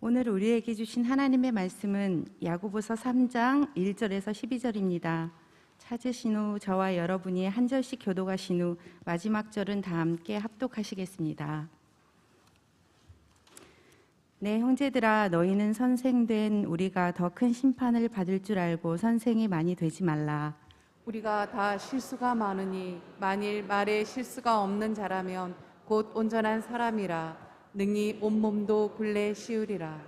오늘 우리에게 주신 하나님의 말씀은 야고보서 3장 1절에서 12절입니다. 찾으신 후 저와 여러분이 한 절씩 교독하신 후 마지막 절은 다 함께 합독하시겠습니다. 내 형제들아, 너희는 선생된 우리가 더 큰 심판을 받을 줄 알고 선생이 많이 되지 말라. 우리가 다 실수가 많으니 만일 말에 실수가 없는 자라면 곧 온전한 사람이라 능히 온몸도 굴레 씌우리라.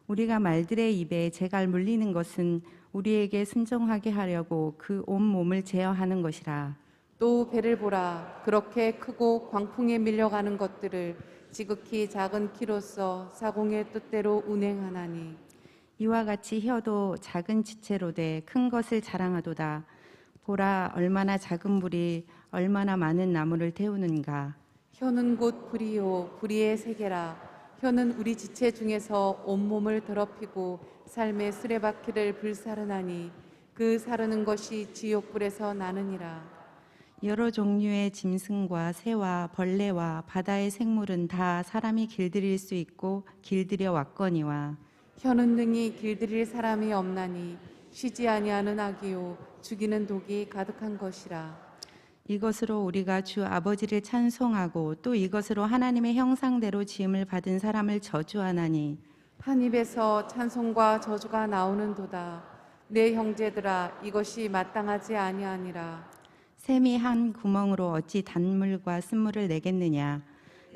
우리가 말들의 입에 재갈 물리는 것은 우리에게 순종하게 하려고 그 온 몸을 제어하는 것이라. 또 배를 보라. 그렇게 크고 광풍에 밀려가는 것들을 지극히 작은 키로서 사공의 뜻대로 운행하나니 이와 같이 혀도 작은 지체로 돼 큰 것을 자랑하도다. 보라, 얼마나 작은 불이 얼마나 많은 나무를 태우는가. 혀는 곧 불이요 불의의 세계라. 혀는 우리 지체 중에서 온몸을 더럽히고 삶의 수레바퀴를 불사르나니 그 사르는 것이 지옥불에서 나느니라. 여러 종류의 짐승과 새와 벌레와 바다의 생물은 다 사람이 길들일 수 있고 길들여 왔거니와 혀는 능히 길들일 사람이 없나니 쉬지 아니하는 악이요 죽이는 독이 가득한 것이라. 이것으로 우리가 주 아버지를 찬송하고 또 이것으로 하나님의 형상대로 지음을 받은 사람을 저주하나니 한 입에서 찬송과 저주가 나오는도다. 내 형제들아, 이것이 마땅하지 아니하니라. 샘이 한 구멍으로 어찌 단물과 쓴물을 내겠느냐.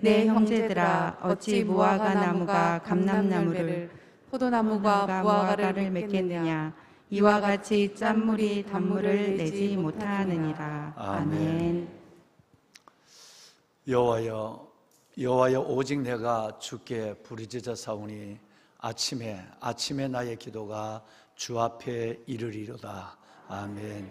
내 형제들아, 어찌 무화과 나무가 감람나무를 포도나무가 무화과를 맺겠느냐. 이와 같이 짠물이 단물을 내지 못하느니라. 아멘. 여호와여, 오직 내가 주께 부르짖어 사오니 아침에 나의 기도가 주 앞에 이르리로다. 아멘.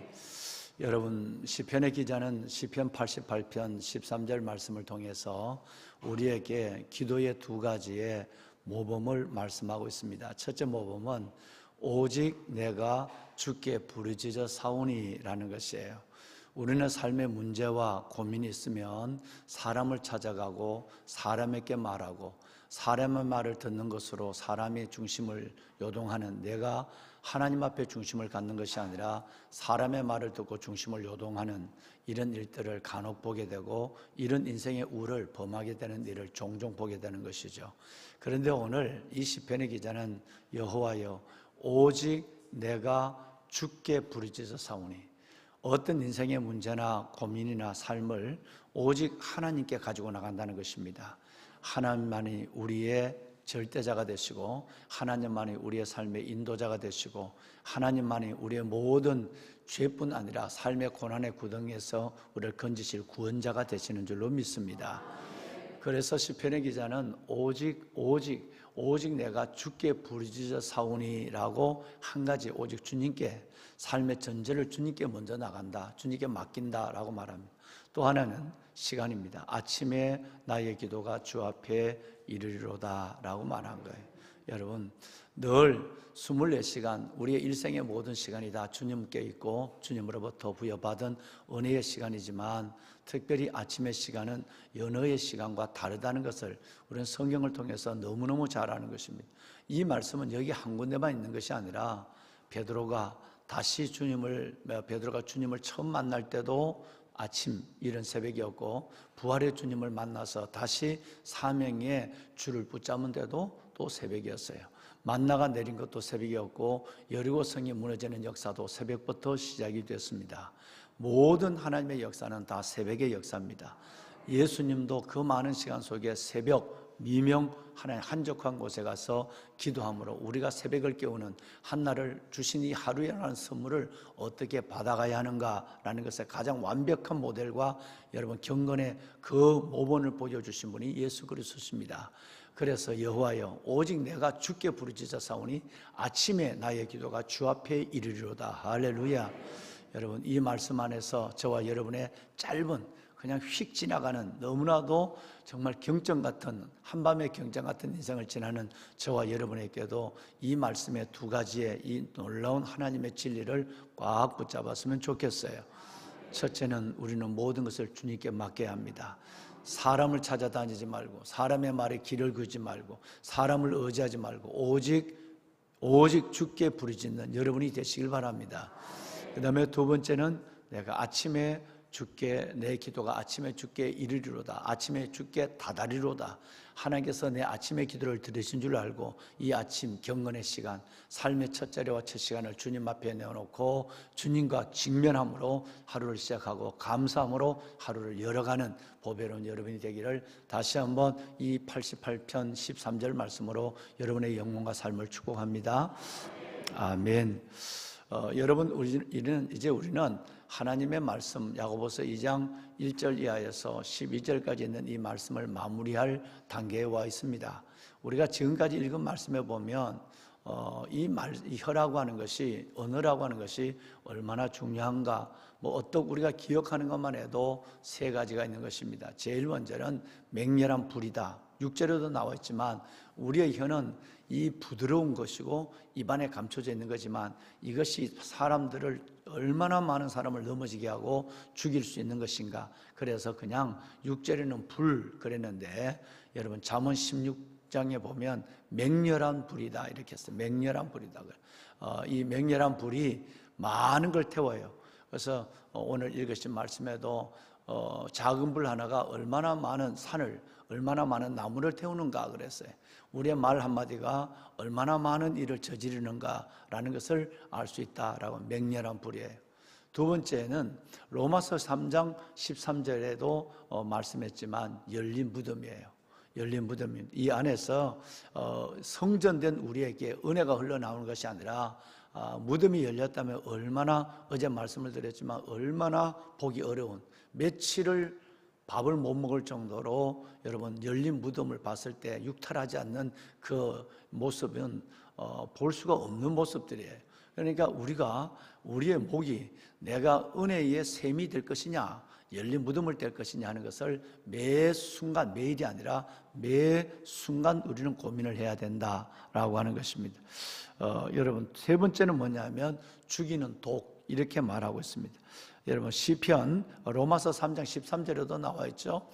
여러분, 시편의 기자는 시편 88편 13절 말씀을 통해서 우리에게 기도의 두 가지의 모범을 말씀하고 있습니다. 첫째 모범은 오직 내가 주께 부르짖어 사오니라는 것이에요. 우리는 삶의 문제와 고민이 있으면 사람을 찾아가고 사람에게 말하고 사람의 말을 듣는 것으로 사람의 중심을 요동하는, 내가 하나님 앞에 중심을 갖는 것이 아니라 사람의 말을 듣고 중심을 요동하는 이런 일들을 간혹 보게 되고, 이런 인생의 우를 범하게 되는 일을 종종 보게 되는 것이죠. 그런데 오늘 이 시편의 기자는 여호와여, 오직 내가 주께 부르짖어 사오니, 어떤 인생의 문제나 고민이나 삶을 오직 하나님께 가지고 나간다는 것입니다. 하나님만이 우리의 절대자가 되시고, 하나님만이 우리의 삶의 인도자가 되시고, 하나님만이 우리의 모든 죄뿐 아니라 삶의 고난의 구덩이에서 우리를 건지실 구원자가 되시는 줄로 믿습니다. 그래서 시편의 기자는 오직 내가 주께 부르짖어 사오니라고 한 가지, 오직 주님께, 삶의 전제를 주님께 먼저 나간다, 주님께 맡긴다라고 말합니다. 또 하나는 시간입니다. 아침에 나의 기도가 주 앞에 이르리로다 라고 말한 거예요. 여러분, 늘 24시간 우리의 일생의 모든 시간이 다 주님께 있고 주님으로부터 부여받은 은혜의 시간이지만, 특별히 아침의 시간은 연어의 시간과 다르다는 것을 우리는 성경을 통해서 너무너무 잘 아는 것입니다. 이 말씀은 여기 한 군데만 있는 것이 아니라 베드로가 주님을 처음 만날 때도 아침, 이른 새벽이었고, 부활의 주님을 만나서 다시 사명의 줄을 붙잡은 데도 또 새벽이었어요. 만나가 내린 것도 새벽이었고, 여리고성이 무너지는 역사도 새벽부터 시작이 됐습니다. 모든 하나님의 역사는 다 새벽의 역사입니다. 예수님도 그 많은 시간 속에 새벽, 미명, 하나님 한적한 곳에 가서 기도함으로 우리가 새벽을 깨우는 한나를 주신 이 하루에 라는 선물을 어떻게 받아가야 하는가라는 것의 가장 완벽한 모델과 여러분 경건의 그 모본을 보여주신 분이 예수 그리스도십니다. 그래서 여호와여, 오직 내가 주께 부르짖어 사오니 아침에 나의 기도가 주 앞에 이르리로다. 할렐루야. 여러분, 이 말씀 안에서 저와 여러분의 짧은, 그냥 휙 지나가는, 너무나도 정말 경전 같은, 한밤의 경전 같은 인생을 지나는 저와 여러분에게도 이 말씀의 두 가지의 이 놀라운 하나님의 진리를 꽉 붙잡았으면 좋겠어요. 첫째는 우리는 모든 것을 주님께 맡겨야 합니다. 사람을 찾아다니지 말고, 사람의 말에 길을 긋지 말고, 사람을 의지하지 말고, 오직 주께 부르짖는 여러분이 되시길 바랍니다. 그 다음에 두 번째는 내가 아침에 주께, 내 기도가 아침에 주께 이르리로다, 아침에 주께 다다리로다. 하나님께서 내 아침의 기도를 들으신 줄 알고 이 아침 경건의 시간, 삶의 첫 자리와 첫 시간을 주님 앞에 내어놓고 주님과 직면함으로 하루를 시작하고 감사함으로 하루를 열어가는 보배로운 여러분이 되기를 다시 한번 이 88편 13절 말씀으로 여러분의 영혼과 삶을 축복합니다. 아멘. 여러분, 우리는 하나님의 말씀 야고보서 2장 1절 이하에서 12절까지 있는 이 말씀을 마무리할 단계에 와 있습니다. 우리가 지금까지 읽은 말씀에 보면 이 혀라고 하는 것이, 언어라고 하는 것이 얼마나 중요한가, 어떻게 우리가 기억하는 것만 해도 세 가지가 있는 것입니다. 제일 먼저는 맹렬한 불이다. 6절에도 나와 있지만 우리의 혀는 이 부드러운 것이고 입안에 감춰져 있는 거지만 이것이 사람들을, 얼마나 많은 사람을 넘어지게 하고 죽일 수 있는 것인가. 그래서 그냥 6절에는 불 그랬는데 여러분 잠언 16장에 보면 맹렬한 불이다 이렇게 했어요. 맹렬한 불이다. 이 맹렬한 불이 많은 걸 태워요. 그래서 오늘 읽으신 말씀에도 작은 불 하나가 얼마나 많은 산을, 얼마나 많은 나무를 태우는가 그랬어요. 우리의 말 한마디가 얼마나 많은 일을 저지르는가라는 것을 알 수 있다라고. 맹렬한 불이에요. 두 번째는 로마서 3장 13절에도 말씀했지만 열린 무덤이에요. 열린 무덤입니다. 이 안에서 성전된 우리에게 은혜가 흘러나오는 것이 아니라 무덤이 열렸다면 얼마나, 어제 말씀을 드렸지만 얼마나 보기 어려운, 며칠을 밥을 못 먹을 정도로 여러분 열린 무덤을 봤을 때 육탈하지 않는 그 모습은 볼 수가 없는 모습들이에요. 그러니까 우리의 목이 내가 은혜의 샘이 될 것이냐, 열린 무덤을 될 것이냐 하는 것을 매 순간, 매일이 아니라 매 순간 우리는 고민을 해야 된다라고 하는 것입니다. 여러분 세 번째는 뭐냐면 죽이는 독, 이렇게 말하고 있습니다. 여러분 시편 로마서 3장 13절에도 나와 있죠.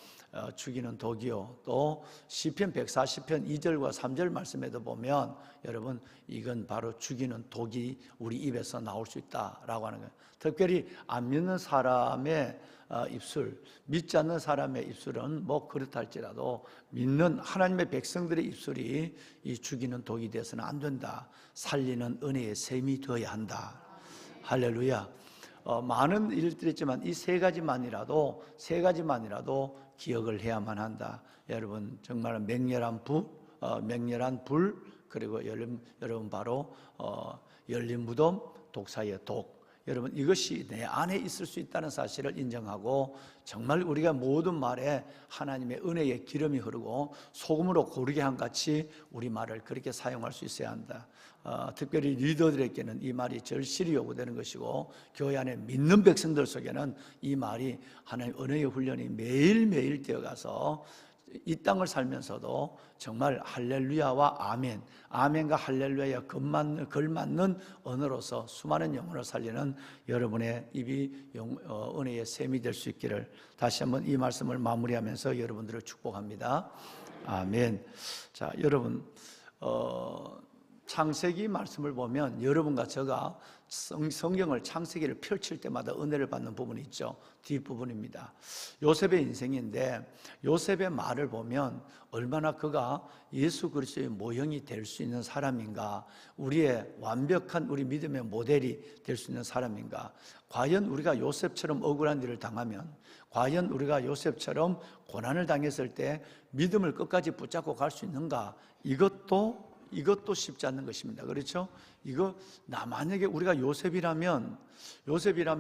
죽이는 독이요. 또 시편 140편 2절과 3절 말씀에도 보면 여러분 이건 바로 죽이는 독이 우리 입에서 나올 수 있다라고 하는 거예요. 특별히 안 믿는 사람의 입술, 믿지 않는 사람의 입술은 그렇다 할지라도 믿는 하나님의 백성들의 입술이 이 죽이는 독이 되어서는 안 된다. 살리는 은혜의 샘이 되어야 한다. 할렐루야. 많은 일들이 있지만 이 세 가지만이라도 기억을 해야만 한다. 여러분 정말 맹렬한 불, 그리고 여러분 바로 열린 무덤, 독 사이의 독. 여러분 이것이 내 안에 있을 수 있다는 사실을 인정하고 정말 우리가 모든 말에 하나님의 은혜의 기름이 흐르고 소금으로 고르게 한같이 우리 말을 그렇게 사용할 수 있어야 한다. 특별히 리더들에게는 이 말이 절실히 요구되는 것이고 교회 안에 믿는 백성들 속에는 이 말이 하나님의 은혜의 훈련이 매일매일 되어가서 이 땅을 살면서도 정말 할렐루야와 아멘, 아멘과 할렐루야에 걸맞는 언어로서 수많은 영혼을 살리는 여러분의 입이 은혜의 샘이 될 수 있기를 다시 한번 이 말씀을 마무리하면서 여러분들을 축복합니다. 아멘. 자, 여러분 창세기 말씀을 보면 여러분과 제가 성경을 창세기를 펼칠 때마다 은혜를 받는 부분이 있죠. 뒷부분입니다. 요셉의 인생인데 요셉의 말을 보면 얼마나 그가 예수 그리스도의 모형이 될 수 있는 사람인가, 우리의 완벽한 우리 믿음의 모델이 될 수 있는 사람인가, 과연 우리가 요셉처럼 억울한 일을 당하면, 과연 우리가 요셉처럼 고난을 당했을 때 믿음을 끝까지 붙잡고 갈 수 있는가, 이것도 쉽지 않는 것입니다. 그렇죠? 만약에 우리가 요셉이라면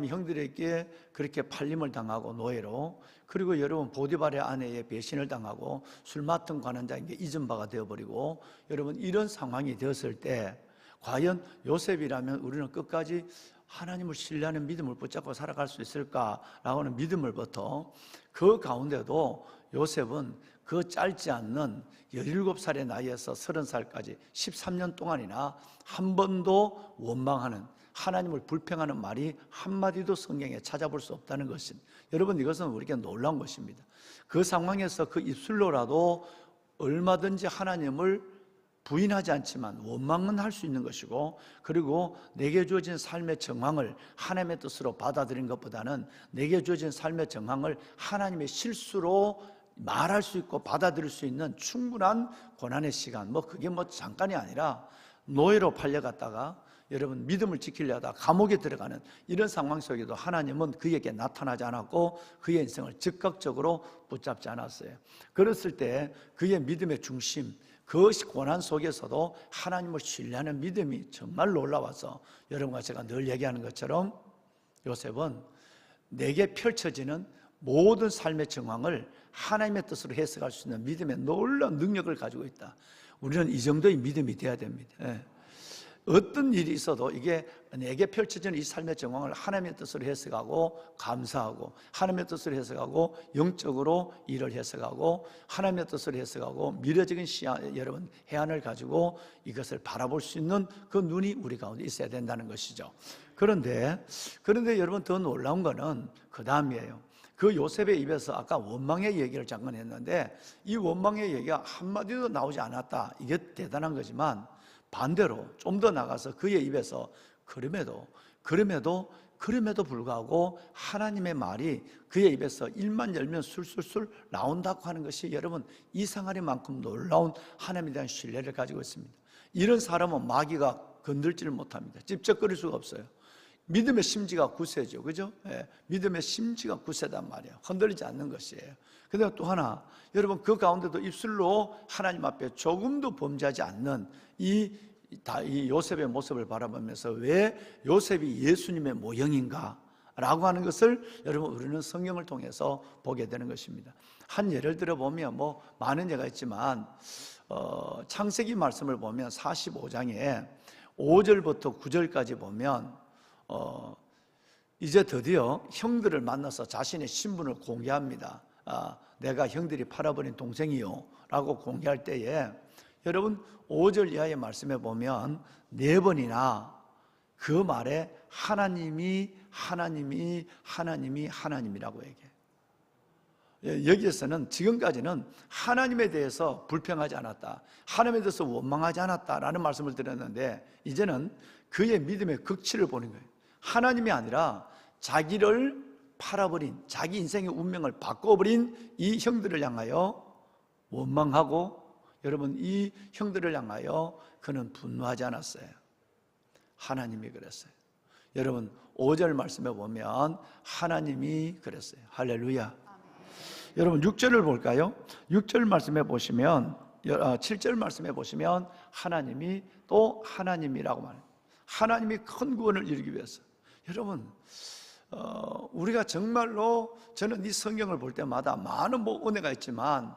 형들에게 그렇게 팔림을 당하고 노예로, 그리고 여러분 보디발의 아내의 배신을 당하고 술 맡은 관원장에게 잊은 바가 되어버리고, 여러분 이런 상황이 되었을 때 과연 요셉이라면 우리는 끝까지 하나님을 신뢰하는 믿음을 붙잡고 살아갈 수 있을까라고 하는 믿음을부터, 그 가운데도 요셉은 그 짧지 않는 17살의 나이에서 30살까지 13년 동안이나 한 번도 원망하는, 하나님을 불평하는 말이 한마디도 성경에 찾아볼 수 없다는 것입니다. 여러분, 이것은 우리에게 놀라운 것입니다. 그 상황에서 그 입술로라도 얼마든지 하나님을 부인하지 않지만 원망은 할 수 있는 것이고, 그리고 내게 주어진 삶의 정황을 하나님의 뜻으로 받아들인 것보다는 내게 주어진 삶의 정황을 하나님의 실수로 말할 수 있고 받아들일 수 있는 충분한 고난의 시간, 그게 잠깐이 아니라 노예로 팔려갔다가 여러분 믿음을 지키려다 감옥에 들어가는 이런 상황 속에도 하나님은 그에게 나타나지 않았고 그의 인생을 즉각적으로 붙잡지 않았어요. 그랬을 때 그의 믿음의 중심, 그 고난 속에서도 하나님을 신뢰하는 믿음이 정말 놀라워서, 여러분과 제가 늘 얘기하는 것처럼 요셉은 내게 펼쳐지는 모든 삶의 정황을 하나님의 뜻으로 해석할 수 있는 믿음의 놀라운 능력을 가지고 있다. 우리는 이 정도의 믿음이 돼야 됩니다. 어떤 일이 있어도 이게 내게 펼쳐지는 이 삶의 정황을 하나님의 뜻으로 해석하고 감사하고, 하나님의 뜻으로 해석하고 영적으로 일을 해석하고, 하나님의 뜻으로 해석하고 미래적인 여러분 해안을 가지고 이것을 바라볼 수 있는 그 눈이 우리 가운데 있어야 된다는 것이죠. 그런데 여러분, 더 놀라운 거는 그 다음이에요. 그 요셉의 입에서 아까 원망의 얘기를 잠깐 했는데, 이 원망의 얘기가 한마디도 나오지 않았다. 이게 대단한 거지만, 반대로 좀 더 나가서 그의 입에서 그럼에도 불구하고 하나님의 말이 그의 입에서 입만 열면 술술술 나온다고 하는 것이, 여러분, 이상하리만큼 놀라운 하나님에 대한 신뢰를 가지고 있습니다. 이런 사람은 마귀가 건들지를 못합니다. 찝쩍거릴 수가 없어요. 믿음의 심지가 굳세죠, 그죠? 믿음의 심지가 굳세단 말이에요. 흔들리지 않는 것이에요. 그다음에 또 하나, 여러분, 그 가운데도 입술로 하나님 앞에 조금도 범죄하지 않는 이 요셉의 모습을 바라보면서 왜 요셉이 예수님의 모형인가 라고 하는 것을 여러분, 우리는 성경을 통해서 보게 되는 것입니다. 한 예를 들어보면 많은 예가 있지만, 창세기 말씀을 보면 45장에 5절부터 9절까지 보면 이제 드디어 형들을 만나서 자신의 신분을 공개합니다. 내가 형들이 팔아버린 동생이요 라고 공개할 때에, 여러분 5절 이하의 말씀에 보면 4번이나 그 말에 하나님이라고 얘기해요. 여기에서는 지금까지는 하나님에 대해서 불평하지 않았다, 하나님에 대해서 원망하지 않았다라는 말씀을 드렸는데, 이제는 그의 믿음의 극치를 보는 거예요. 하나님이 아니라 자기를 팔아버린, 자기 인생의 운명을 바꿔버린 이 형들을 향하여 원망하고, 여러분, 이 형들을 향하여 그는 분노하지 않았어요. 하나님이 그랬어요. 여러분, 5절 말씀에 보면 하나님이 그랬어요. 할렐루야. 여러분, 6절을 볼까요? 6절 말씀에 보시면, 7절 말씀에 보시면 하나님이 또 하나님이라고 말해요. 하나님이 큰 구원을 이루기 위해서. 여러분, 우리가 정말로, 저는 이 성경을 볼 때마다 많은 은혜가 있지만,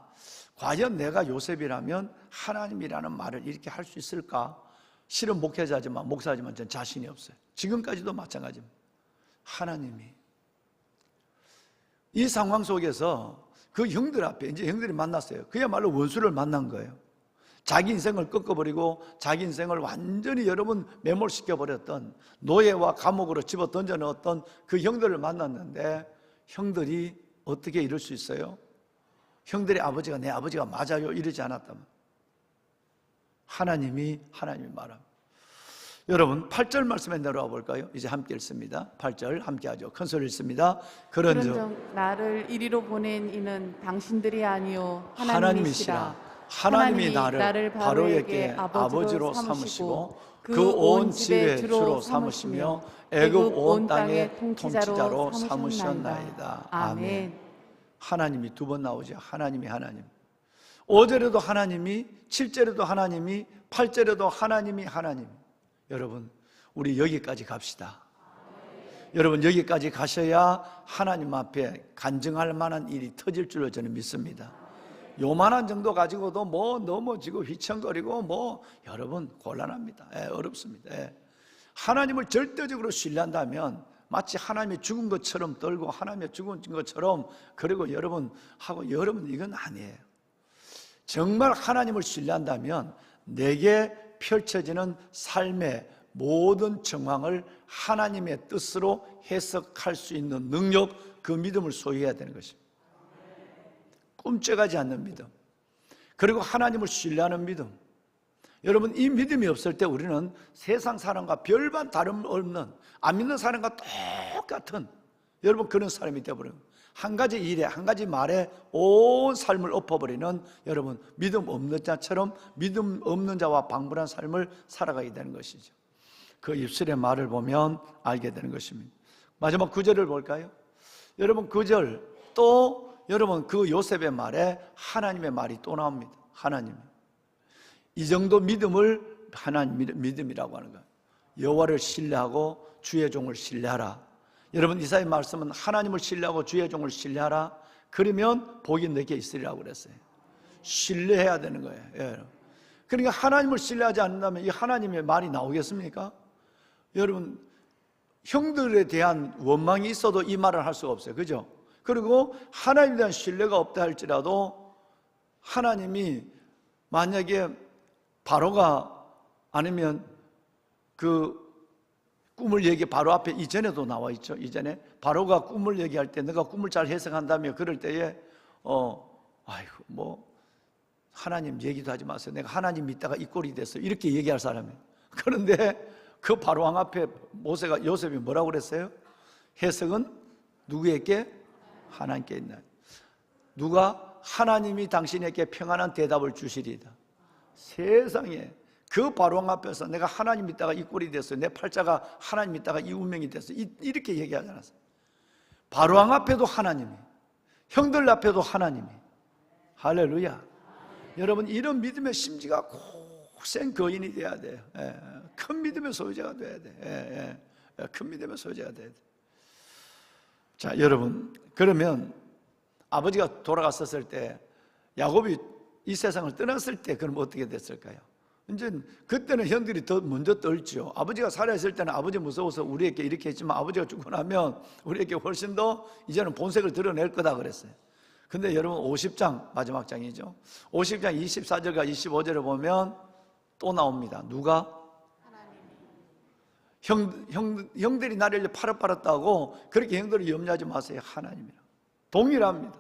과연 내가 요셉이라면 하나님이라는 말을 이렇게 할 수 있을까? 실은 목사지만 전 자신이 없어요. 지금까지도 마찬가지입니다. 하나님이 이 상황 속에서 그 형들 앞에 이제 형들이 만났어요. 그야말로 원수를 만난 거예요. 자기 인생을 꺾어버리고 자기 인생을 완전히 여러분 매몰시켜버렸던, 노예와 감옥으로 집어 던져넣었던 그 형들을 만났는데, 형들이 어떻게 이럴 수 있어요? 형들의 아버지가 내 아버지가 맞아요 이러지 않았다면, 하나님이 말합니다. 여러분, 8절 말씀에 내려와 볼까요? 이제 함께 읽습니다. 8절 함께 하죠. 큰 소리 읽습니다. 그런즉 나를 이리로 보낸 이는 당신들이 아니요 하나님이시라. 하나님이 나를 바로에게 아버지로 삼으시고 그 온 집의 주로 삼으시며 애굽 온 땅의 통치자로 삼으셨나이다. 아멘. 하나님이 두 번 나오죠. 하나님. 5절에도 하나님이, 7절에도 하나님이, 8절에도 하나님. 여러분, 우리 여기까지 갑시다. 여러분, 여기까지 가셔야 하나님 앞에 간증할 만한 일이 터질 줄로 저는 믿습니다. 요만한 정도 가지고도 넘어지고 휘청거리고 여러분 곤란합니다. 어렵습니다. 하나님을 절대적으로 신뢰한다면 마치 하나님이 죽은 것처럼 떨고 하나님이 죽은 것처럼, 그리고 여러분 이건 아니에요. 정말 하나님을 신뢰한다면 내게 펼쳐지는 삶의 모든 정황을 하나님의 뜻으로 해석할 수 있는 능력, 그 믿음을 소유해야 되는 것입니다. 꿈쩍하지 않는 믿음, 그리고 하나님을 신뢰하는 믿음. 여러분, 이 믿음이 없을 때 우리는 세상 사람과 별반 다름없는, 안 믿는 사람과 똑같은, 여러분, 그런 사람이 되어버려요. 한 가지 일에, 한 가지 말에 온 삶을 엎어버리는, 여러분, 믿음 없는 자처럼 믿음 없는 자와 방불한 삶을 살아가게 되는 것이죠. 그 입술의 말을 보면 알게 되는 것입니다. 마지막 9절을 볼까요? 여러분, 9절 또 여러분, 그 요셉의 말에 하나님의 말이 또 나옵니다. 하나님, 이 정도 믿음을 하나님 믿음이라고 하는 거예요. 여호와를 신뢰하고 주의 종을 신뢰하라. 여러분, 이사야 말씀은 하나님을 신뢰하고 주의 종을 신뢰하라. 그러면 복이 너에게 있으리라고 그랬어요. 신뢰해야 되는 거예요. 예. 그러니까 하나님을 신뢰하지 않는다면 이 하나님의 말이 나오겠습니까? 여러분, 형들에 대한 원망이 있어도 이 말을 할 수가 없어요. 그죠? 그리고 하나님에 대한 신뢰가 없다 할지라도 하나님이 만약에 바로가 아니면 그 꿈을 얘기 바로 앞에 이전에도 나와 있죠. 이전에 바로가 꿈을 얘기할 때 내가 꿈을 잘 해석한다며 그럴 때에 아이고 뭐 하나님 얘기도 하지 마세요. 내가 하나님 믿다가 이 꼴이 됐어요. 이렇게 얘기할 사람이에요. 그런데 그 바로왕 앞에 모세가 요셉이 뭐라고 그랬어요? 해석은 누구에게? 하나님께 있나? 누가? 하나님이 당신에게 평안한 대답을 주시리다. 세상에 그 바로왕 앞에서 내가 하나님 믿다가 이 꼴이 됐어요. 내 팔자가 하나님 믿다가 이 운명이 됐어요. 이렇게 얘기하지 않았어요. 바로왕 앞에도 하나님이, 형들 앞에도 하나님이. 할렐루야. 여러분, 이런 믿음의 심지가 고생 거인이 돼야 돼요. 큰 믿음의 소유자가 돼야 돼. 큰 믿음의 소유자가 돼야 돼. 자, 여러분, 그러면 아버지가 돌아갔었을 때, 야곱이 이 세상을 떠났을 때 그럼 어떻게 됐을까요? 이제 그때는 형들이 더 먼저 떨죠. 아버지가 살아있을 때는 아버지 무서워서 우리에게 이렇게 했지만 아버지가 죽고 나면 우리에게 훨씬 더 이제는 본색을 드러낼 거다 그랬어요. 근데 여러분, 50장 마지막 장이죠. 50장 24절과 25절을 보면 또 나옵니다. 누가? 형들이 나를 팔았다고 그렇게 형들을 염려하지 마세요. 하나님이라. 동일합니다.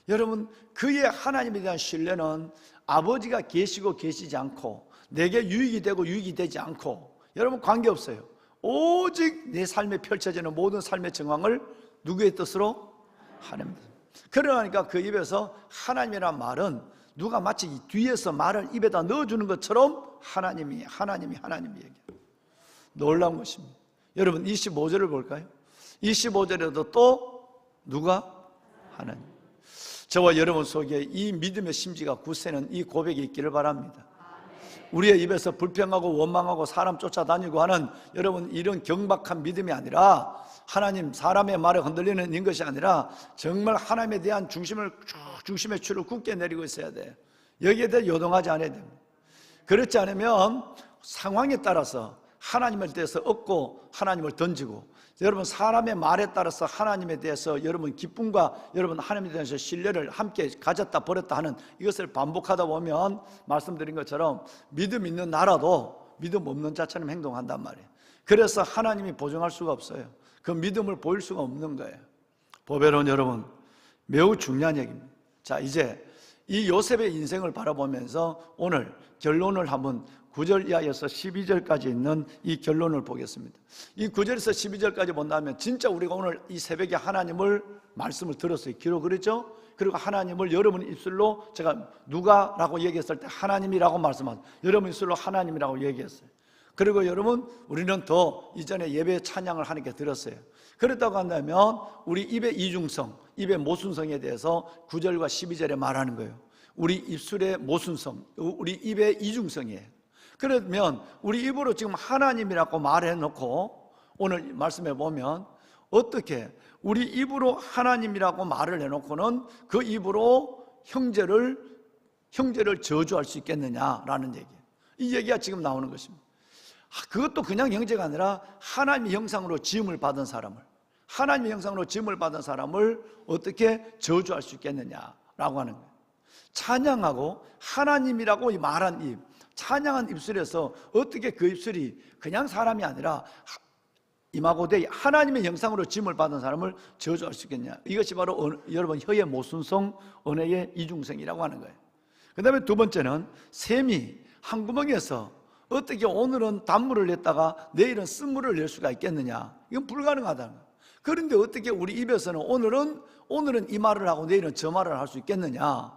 여러분, 그의 하나님에 대한 신뢰는 아버지가 계시고 계시지 않고 내게 유익이 되고 유익이 되지 않고 여러분 관계없어요. 오직 내 삶에 펼쳐지는 모든 삶의 정황을 누구의 뜻으로? 하나님. 그러니까 그 입에서 하나님이라는 말은 누가 마치 뒤에서 말을 입에다 넣어주는 것처럼 하나님이 얘기해요. 놀라운 것입니다. 여러분, 25절을 볼까요? 25절에도 또 누가? 하나님. 저와 여러분 속에 이 믿음의 심지가 굳세는 이 고백이 있기를 바랍니다. 우리의 입에서 불평하고 원망하고 사람 쫓아다니고 하는 여러분 이런 경박한 믿음이 아니라 하나님, 사람의 말에 흔들리는 것이 아니라 정말 하나님에 대한 중심의 줄을 굳게 내리고 있어야 돼요. 여기에 대해 요동하지 않아야 됩니다. 그렇지 않으면 상황에 따라서 하나님에 대해서 얻고 하나님을 던지고, 여러분 사람의 말에 따라서 하나님에 대해서 여러분 기쁨과 여러분 하나님에 대해서 신뢰를 함께 가졌다 버렸다 하는 이것을 반복하다 보면 말씀드린 것처럼 믿음 있는 나라도 믿음 없는 자처럼 행동한단 말이에요. 그래서 하나님이 보증할 수가 없어요. 그 믿음을 보일 수가 없는 거예요. 보배로운 여러분, 매우 중요한 얘기입니다. 자, 이제 이 요셉의 인생을 바라보면서 오늘 결론을 한번 9절 이하에서 12절까지 있는 이 결론을 보겠습니다. 이 9절에서 12절까지 본다면 진짜 우리가 오늘 이 새벽에 하나님을 말씀을 들었어요. 기록을 그랬죠? 그리고 하나님을 여러분 입술로 제가 누가라고 얘기했을 때 하나님이라고 말씀하셨어요. 여러분 입술로 하나님이라고 얘기했어요. 그리고 여러분, 우리는 더 이전에 예배 찬양을 하나님께 들었어요. 그렇다고 한다면 우리 입의 이중성, 입의 모순성에 대해서 9절과 12절에 말하는 거예요. 우리 입술의 모순성, 우리 입의 이중성이에요. 그러면 우리 입으로 지금 하나님이라고 말해놓고 오늘 말씀해 보면 어떻게 우리 입으로 하나님이라고 말을 해놓고는 그 입으로 형제를 저주할 수 있겠느냐라는 얘기예요. 이 얘기가 지금 나오는 것입니다. 그것도 그냥 형제가 아니라 하나님의 형상으로 지음을 받은 사람을, 하나님의 형상으로 지음을 받은 사람을 어떻게 저주할 수 있겠느냐라고 하는 거예요. 찬양하고 하나님이라고 말한 입, 찬양한 입술에서 어떻게 그 입술이 그냥 사람이 아니라 이마고대 하나님의 형상으로 지음을 받은 사람을 저주할 수 있겠냐? 이것이 바로 여러분 혀의 모순성, 언어의 이중성이라고 하는 거예요. 그 다음에 두 번째는 샘이 한 구멍에서 어떻게 오늘은 단물을 냈다가 내일은 쓴물을 낼 수가 있겠느냐? 이건 불가능하다는 거예요. 그런데 어떻게 우리 입에서는 오늘은 이 말을 하고 내일은 저 말을 할 수 있겠느냐?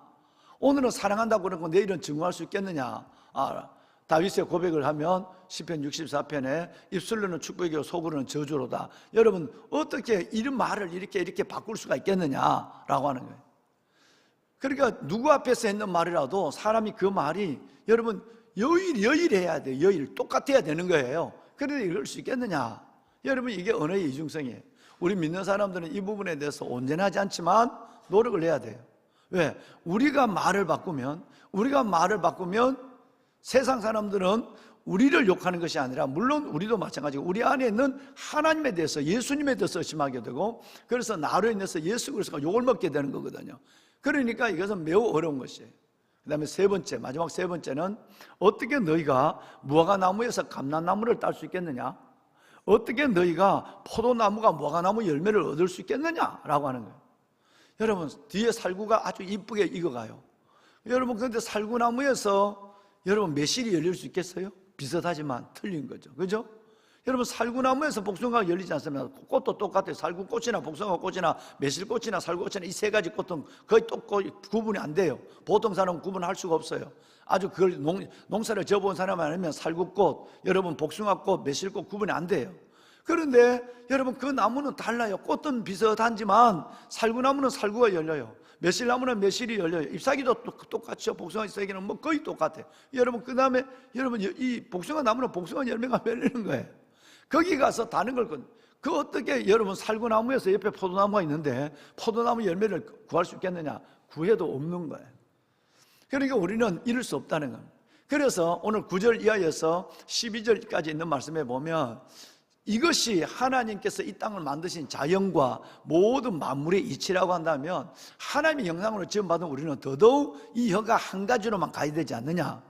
오늘은 사랑한다고 그러고 내일은 증오할 수 있겠느냐? 다윗의 고백을 하면 시편 64편에 입술로는 축복이고 속으로는 저주로다. 여러분 어떻게 이런 말을 이렇게 바꿀 수가 있겠느냐라고 하는 거예요. 그러니까 누구 앞에서 했는 말이라도 사람이 그 말이 여러분 여일해야 돼요. 여일 똑같아야 되는 거예요. 그런데 이럴 수 있겠느냐? 여러분 이게 언어의 이중성이에요. 우리 믿는 사람들은 이 부분에 대해서 온전하지 않지만 노력을 해야 돼요. 왜? 우리가 말을 바꾸면 세상 사람들은 우리를 욕하는 것이 아니라 물론 우리도 마찬가지고 우리 안에 있는 하나님에 대해서 예수님에 대해서 의심하게 되고 그래서 나로 인해서 예수 그리스도가 욕을 먹게 되는 거거든요. 그러니까 이것은 매우 어려운 것이에요. 그 다음에 마지막 세 번째는 어떻게 너희가 무화과나무에서 감람나무를 딸 수 있겠느냐? 어떻게 너희가 포도나무가 무화과나무 열매를 얻을 수 있겠느냐라고 하는 거예요. 여러분 뒤에 살구가 아주 이쁘게 익어가요. 여러분 그런데 살구나무에서 여러분 매실이 열릴 수 있겠어요? 비슷하지만 틀린 거죠. 그죠? 여러분 살구나무에서 복숭아가 열리지 않습니까? 꽃도 똑같아요. 살구꽃이나 복숭아꽃이나 매실꽃이나 살구꽃이나 이 세 가지 꽃은 거의 구분이 안 돼요. 보통 사람은 구분할 수가 없어요. 아주 그걸 농사를 지어본 사람 아니면 살구꽃, 여러분 복숭아꽃, 매실꽃 구분이 안 돼요. 그런데 여러분 그 나무는 달라요. 꽃은 비슷하지만 살구나무는 살구가 열려요. 매실나무는 매실이 열려요. 잎사귀도 똑같죠. 복숭아 잎사귀는 뭐 거의 똑같아요. 여러분 그 다음에 여러분 이 복숭아 나무는 복숭아 열매가 열리는 거예요. 거기 가서 다른 걸 그 어떻게 여러분 살구나무에서 옆에 포도나무가 있는데 포도나무 열매를 구할 수 있겠느냐? 구해도 없는 거예요. 그러니까 우리는 이룰 수 없다는 겁니다. 그래서 오늘 9절 이하에서 12절까지 있는 말씀에 보면 이것이 하나님께서 이 땅을 만드신 자연과 모든 만물의 이치라고 한다면 하나님의 형상으로 지음받은 우리는 더더욱 이 혀가 한 가지로만 가야 되지 않느냐.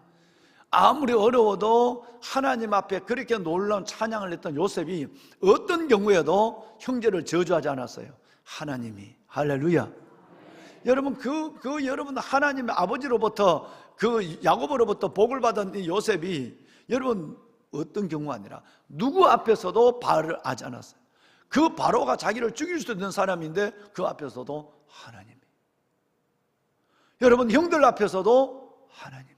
아무리 어려워도 하나님 앞에 그렇게 놀라운 찬양을 했던 요셉이 어떤 경우에도 형제를 저주하지 않았어요. 하나님이. 할렐루야. 여러분 여러분 하나님의 아버지로부터 그 야곱으로부터 복을 받은 이 요셉이 여러분 어떤 경우가 아니라 누구 앞에서도 바를 하지 않았어요. 그 바로가 자기를 죽일 수 있는 사람인데 그 앞에서도 하나님이. 여러분 형들 앞에서도 하나님이.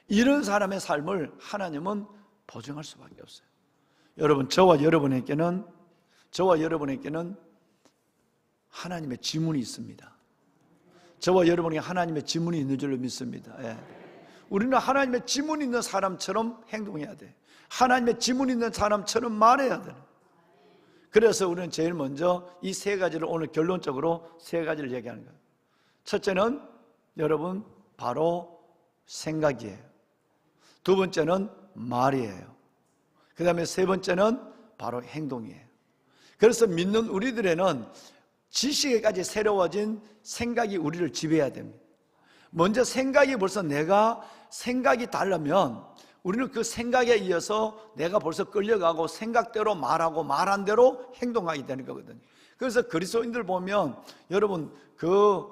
이런 사람의 삶을 하나님은 보증할 수밖에 없어요. 여러분 저와 여러분에게는 하나님의 지문이 있습니다. 저와 여러분에게 하나님의 지문이 있는 줄로 믿습니다. 예. 우리는 하나님의 지문 있는 사람처럼 행동해야 돼. 하나님의 지문 있는 사람처럼 말해야 되는. 그래서 우리는 제일 먼저 이 세 가지를 오늘 결론적으로 세 가지를 얘기하는 거예요. 첫째는 여러분 바로 생각이에요. 두 번째는 말이에요. 그 다음에 세 번째는 바로 행동이에요. 그래서 믿는 우리들에는 지식에까지 새로워진 생각이 우리를 지배해야 됩니다. 먼저 생각이 벌써 내가 생각이 다르면 우리는 그 생각에 이어서 내가 벌써 끌려가고 생각대로 말하고 말한 대로 행동하게 되는 거거든요. 그래서 그리스도인들 보면 여러분 그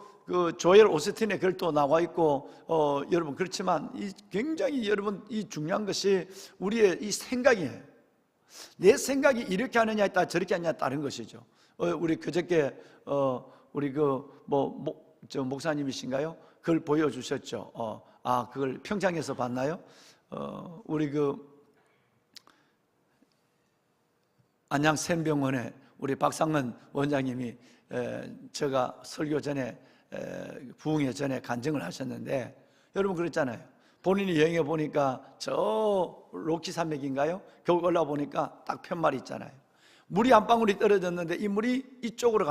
조엘 오스틴의 글도 나와 있고 여러분 그렇지만 굉장히 여러분 이 중요한 것이 우리의 이 생각이에요. 내 생각이 이렇게 하느냐에 따라 저렇게 하느냐에 따른 것이죠. 우리 그저께 우리 저 목사님이신가요? 그걸 보여주셨죠. 그걸 평창에서 봤나요? 우리 안양 샘병원에 우리 박상은 원장님이 제가 설교 전에 부흥회 전에 간증을 하셨는데 여러분 그랬잖아요. 본인이 여행해 보니까 저 로키 산맥인가요? 겨울 올라 보니까 딱 편말이 있잖아요. 물이 한 방울이 떨어졌는데 이 물이 이쪽으로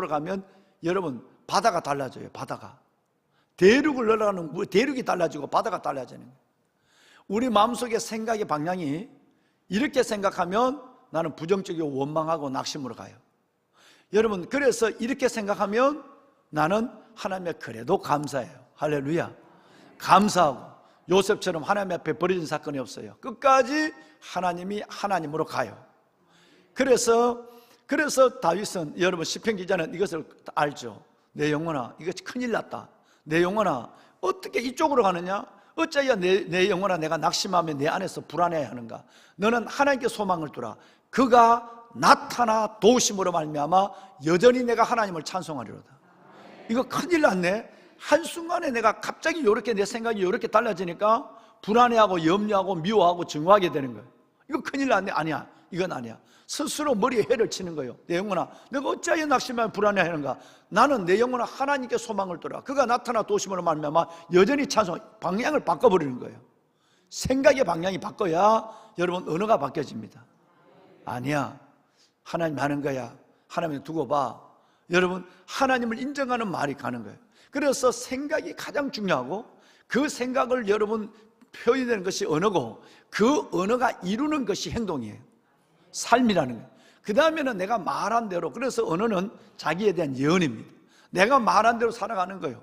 가면 여러분 바다가 달라져요. 바다가 대륙을 올라가는 대륙이 달라지고 바다가 달라지는 거예요. 우리 마음속의 생각의 방향이 이렇게 생각하면 나는 부정적이고 원망하고 낙심으로 가요. 여러분 그래서 이렇게 생각하면 나는 하나님의 그래도 감사해요. 할렐루야. 감사하고 요셉처럼 하나님 앞에 버려진 사건이 없어요. 끝까지 하나님이 하나님으로 가요. 그래서 다윗은, 여러분 시편 기자는 이것을 알죠. 내 영혼아, 이거 큰일 났다. 내 영혼아, 어떻게 이쪽으로 가느냐? 어찌하여 내 영혼아, 내가 낙심하며 내 안에서 불안해하는가? 너는 하나님께 소망을 두라. 그가 나타나 도우심으로 말미암아 여전히 내가 하나님을 찬송하리로다. 이거 큰일 났네. 한순간에 내가 갑자기 이렇게 내 생각이 이렇게 달라지니까 불안해하고 염려하고 미워하고 증오하게 되는 거예요. 이거 큰일 났네. 아니야, 이건 아니야. 스스로 머리에 해를 치는 거예요. 내 영혼아, 내가 어찌하여 낙심하며 불안해하는가? 나는 내 영혼아 하나님께 소망을 두라. 그가 나타나 도우심으로 말미암아 여전히 찬송. 방향을 바꿔버리는 거예요. 생각의 방향이 바꿔야 여러분 언어가 바뀌어집니다. 아니야, 하나님 하는 거야. 하나님 두고 봐. 여러분, 하나님을 인정하는 말이 가는 거예요. 그래서 생각이 가장 중요하고, 그 생각을 여러분 표현되는 것이 언어고, 그 언어가 이루는 것이 행동이에요. 삶이라는 거예요. 그 다음에는 내가 말한 대로, 그래서 언어는 자기에 대한 예언입니다. 내가 말한 대로 살아가는 거예요.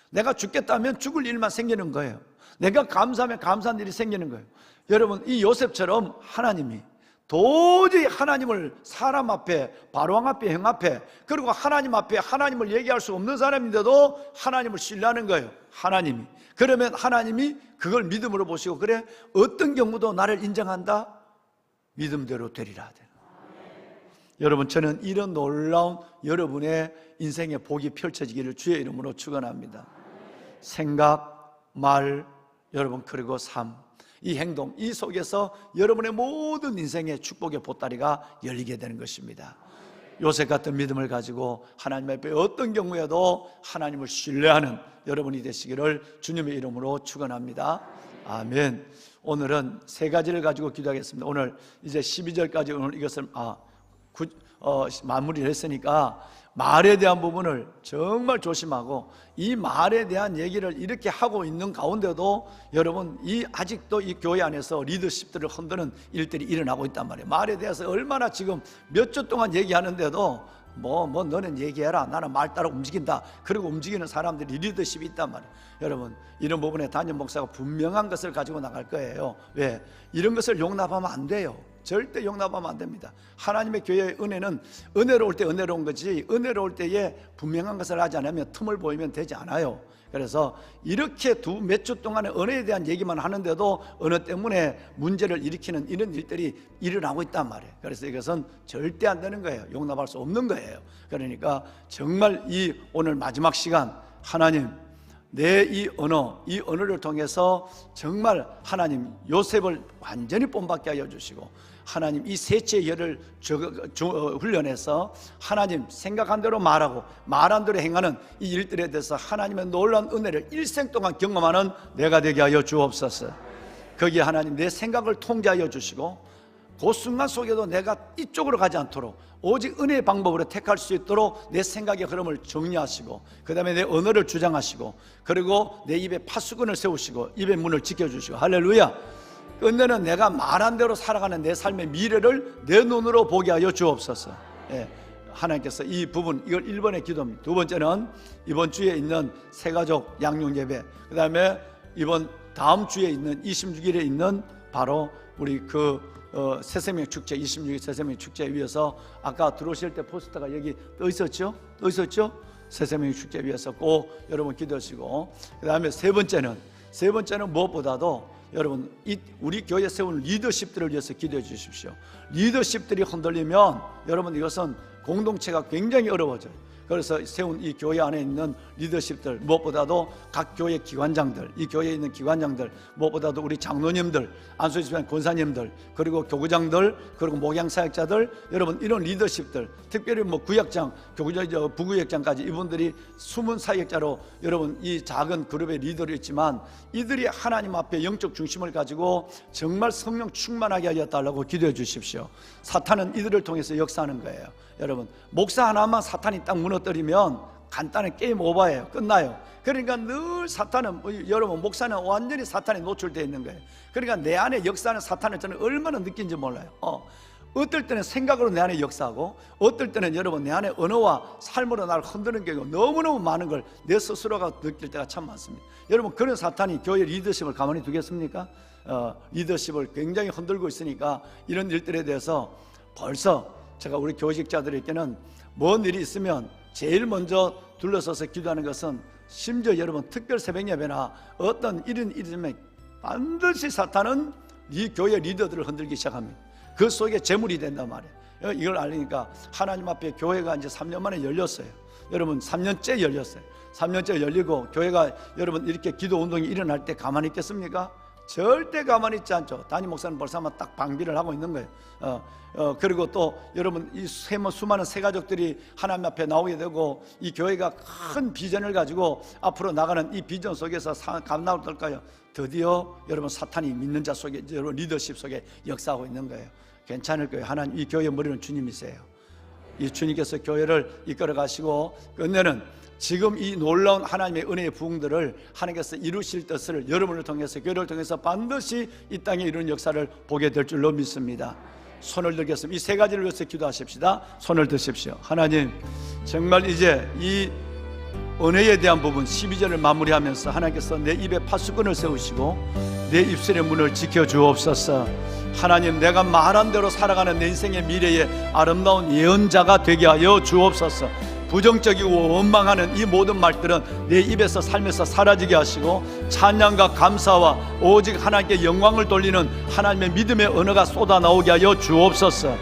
내가 죽겠다면 죽을 일만 생기는 거예요. 내가 감사하면 감사한 일이 생기는 거예요. 여러분, 이 요셉처럼 하나님이 도저히 하나님을 사람 앞에, 바로왕 앞에, 형 앞에, 그리고 하나님 앞에 하나님을 얘기할 수 없는 사람인데도 하나님을 신뢰하는 거예요. 하나님이. 그러면 하나님이 그걸 믿음으로 보시고, 그래, 어떤 경우도 나를 인정한다? 믿음대로 되리라. 여러분, 저는 이런 놀라운 여러분의 인생의 복이 펼쳐지기를 주의 이름으로 축원합니다. 생각, 말, 여러분, 그리고 삶, 이 행동, 이 속에서 여러분의 모든 인생의 축복의 보따리가 열리게 되는 것입니다. 요셉 같은 믿음을 가지고 하나님 앞에 어떤 경우에도 하나님을 신뢰하는 여러분이 되시기를 주님의 이름으로 축원합니다. 아멘. 오늘은 세 가지를 가지고 기도하겠습니다. 오늘 이제 12절까지 오늘 이것을 마무리를 했으니까 말에 대한 부분을 정말 조심하고, 이 말에 대한 얘기를 이렇게 하고 있는 가운데도 여러분, 아직도 이 교회 안에서 리더십들을 흔드는 일들이 일어나고 있단 말이에요. 말에 대해서 얼마나 지금 몇 주 동안 얘기하는데도 너는 얘기해라, 나는 말 따라 움직인다, 그리고 움직이는 사람들이 리더십이 있단 말이에요. 여러분, 이런 부분에 담임 목사가 분명한 것을 가지고 나갈 거예요. 왜? 이런 것을 용납하면 안 돼요. 절대 용납하면 안 됩니다. 하나님의 교회의 은혜는 은혜로울 때 은혜로운 거지, 은혜로울 때에 분명한 것을 하지 않으면 틈을 보이면 되지 않아요. 그래서 이렇게 몇 주 동안에 은혜에 대한 얘기만 하는데도 언어 때문에 문제를 일으키는 이런 일들이 일어나고 있단 말이에요. 그래서 이것은 절대 안 되는 거예요. 용납할 수 없는 거예요. 그러니까 정말 이 오늘 마지막 시간, 하나님, 내 이 언어를 통해서 정말 하나님 요셉을 완전히 본받게 하여 주시고, 하나님 이 세치의 열을 훈련해서 하나님 생각한 대로 말하고 말한 대로 행하는 이 일들에 대해서 하나님의 놀라운 은혜를 일생 동안 경험하는 내가 되게 하여 주옵소서. 거기에 하나님 내 생각을 통제하여 주시고, 그 순간 속에도 내가 이쪽으로 가지 않도록 오직 은혜의 방법으로 택할 수 있도록 내 생각의 흐름을 정리하시고, 그 다음에 내 언어를 주장하시고, 그리고 내 입에 파수꾼을 세우시고 입의 문을 지켜주시고, 할렐루야. 끝내는 내가 말한 대로 살아가는 내 삶의 미래를 내 눈으로 보게 하여 주옵소서. 하나님께서 이 부분, 이걸 1번의 기도입니다. 두 번째는 이번 주에 있는 새가족 양육 예배, 그 다음에 다음 주에 있는 26일에 있는 바로 우리 새생명 축제, 26일 새생명 축제에 위해서 아까 들어오실 때 포스터가 여기 떠 있었죠? 새생명 축제 위해서 꼭 여러분 기도하시고, 그 다음에 세 번째는 무엇보다도 여러분 우리 교회에 세운 리더십들을 위해서 기도해 주십시오. 리더십들이 흔들리면 여러분 이것은 공동체가 굉장히 어려워져요. 그래서 세운 이 교회 안에 있는 리더십들, 무엇보다도 각 교회 기관장들, 이 교회에 있는 기관장들, 무엇보다도 우리 장로님들, 안수집안 권사님들, 그리고 교구장들, 그리고 목양사역자들, 여러분 이런 리더십들, 특별히 구역장, 교구장, 부구역장까지 이분들이 숨은 사역자로 여러분 이 작은 그룹의 리더를 있지만, 이들이 하나님 앞에 영적 중심을 가지고 정말 성령 충만하게 하여 달라고 기도해 주십시오. 사탄은 이들을 통해서 역사하는 거예요. 여러분, 목사 하나만 사탄이 딱 무너뜨리면 간단한 게임 오버예요. 끝나요. 그러니까 늘 사탄은, 여러분 목사는 완전히 사탄에 노출되어 있는 거예요. 그러니까 내 안에 역사하는 사탄을 저는 얼마나 느낀지 몰라요. 어떨 때는 생각으로 내 안에 역사하고, 어떨 때는 여러분 내 안에 언어와 삶으로 나를 흔드는 경우가 너무너무 많은 걸 내 스스로가 느낄 때가 참 많습니다. 여러분, 그런 사탄이 교회 리더십을 가만히 두겠습니까? 리더십을 굉장히 흔들고 있으니까 이런 일들에 대해서 벌써 제가 우리 교직자들에게는 뭔 일이 있으면 제일 먼저 둘러서서 기도하는 것은, 심지어 여러분 특별 새벽 예배나 어떤 이런 일이면 반드시 사탄은 이 교회 리더들을 흔들기 시작합니다. 그 속에 재물이 된단 말이에요. 이걸 알리니까 하나님 앞에 교회가 이제 3년 만에 열렸어요. 여러분 3년째 열렸어요. 3년째 열리고 교회가 여러분 이렇게 기도 운동이 일어날 때 가만히 있겠습니까? 절대 가만히 있지 않죠. 담임 목사는 벌써 아마 딱 방비를 하고 있는 거예요. 그리고 또 여러분 이 수많은 새 가족들이 하나님 앞에 나오게 되고, 이 교회가 큰 비전을 가지고 앞으로 나가는 이 비전 속에서 감당을 떨까요? 드디어 여러분 사탄이 믿는 자 속에, 여러분 리더십 속에 역사하고 있는 거예요. 괜찮을 거예요. 하나님, 이 교회의 머리는 주님이세요. 이 주님께서 교회를 이끌어 가시고 끝내는 지금 이 놀라운 하나님의 은혜의 부흥들을 하나님께서 이루실 뜻을 여러분을 통해서, 교회를 통해서 반드시 이 땅에 이루는 역사를 보게 될 줄로 믿습니다. 손을 들겠습니다. 이 세 가지를 위해서 기도하십시다. 손을 드십시오. 하나님, 정말 이제 이 은혜에 대한 부분 12절을 마무리하면서 하나님께서 내 입에 파수꾼을 세우시고 내 입술의 문을 지켜주옵소서. 하나님, 내가 말한 대로 살아가는 내 인생의 미래의 아름다운 예언자가 되게 하여 주옵소서. 부정적이고 원망하는 이 모든 말들은 내 입에서 삶에서 사라지게 하시고, 찬양과 감사와 오직 하나님께 영광을 돌리는 하나님의 믿음의 언어가 쏟아나오게 하여 주옵소서.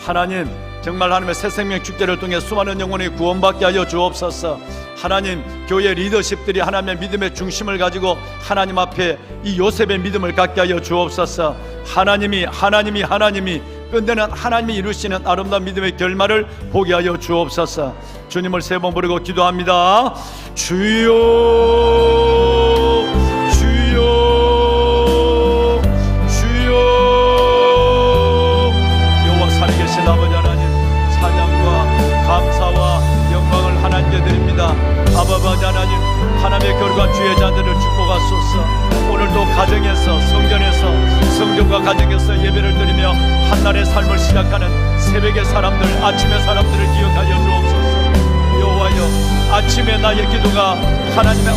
하나님, 정말 하나님의 새 생명 축제를 통해 수많은 영혼이 구원받게 하여 주옵소서. 하나님, 교회 리더십들이 하나님의 믿음의 중심을 가지고 하나님 앞에 이 요셉의 믿음을 갖게 하여 주옵소서. 하나님이 끝내는 하나님이 이루시는 아름다운 믿음의 결말을 보게 하여 주옵소서. 주님을 세 번 부르고 기도합니다. 주여, 주여, 주여. 여호와 살아계신 아버지 하나님, 찬양과 감사와 영광을 하나님께 드립니다. 아버지 하나님, 하나님의 결과 주의 자들을 축복하소서. 오늘도 가정에서, 성전에서, 성전과 가정에서 예배를 드리며 한날의 삶을 시작하는 새벽의 사람들, 아침의 사람들을 기억하여 주옵소서. 여호와여, 아침에 나의 기도가 하나님의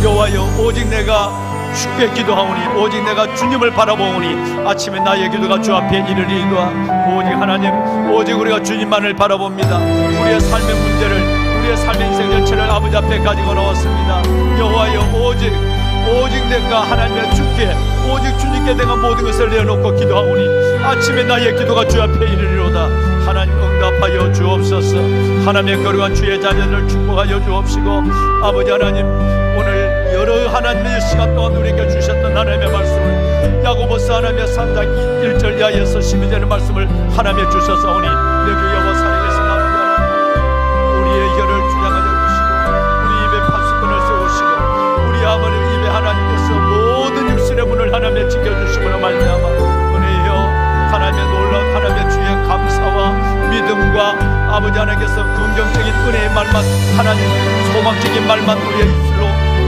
여호와여, 오직 내가 주께 기도하오니, 오직 내가 주님을 바라보오니 아침에 나의 기도가 주 앞에 이르리이다. 오직 하나님, 오직 우리가 주님만을 바라봅니다. 우리의 삶의 문제를, 우리의 삶의 인생 전체를 아버지 앞에 가지고 나왔습니다. 여호와여, 오직 내가 하나님의 주께, 오직 주님께 내가 모든 것을 내어놓고 기도하오니 아침에 나의 기도가 주 앞에 이르리로다. 하나님, 응답하여 주옵소서. 하나님의 거룩한 주의 자녀를 축복하여 주옵시고, 아버지 하나님, 오늘 여러 하나님의 시간 동안 우리에게 주셨던 하나님의 말씀을, 야고보서 하나님의 3장 1절 이하에서 12절의 말씀을 하나님의 주셨사오니, 여기 여호와 살아계신 아버지 하나님, 우리의 혀를 주장하여 주시고 우리 입에 파수꾼을 세우시고 우리 아버님 입에 하나님께서 모든 입술의 문을 하나님의 지켜주심으로 말미암아 은혜여, 하나님의 놀라운 하나님의 주의 감사와 믿음과 아버지 하나님께서 긍정적인 은혜의 말만, 하나님 소망적인 말만 우리의 입술로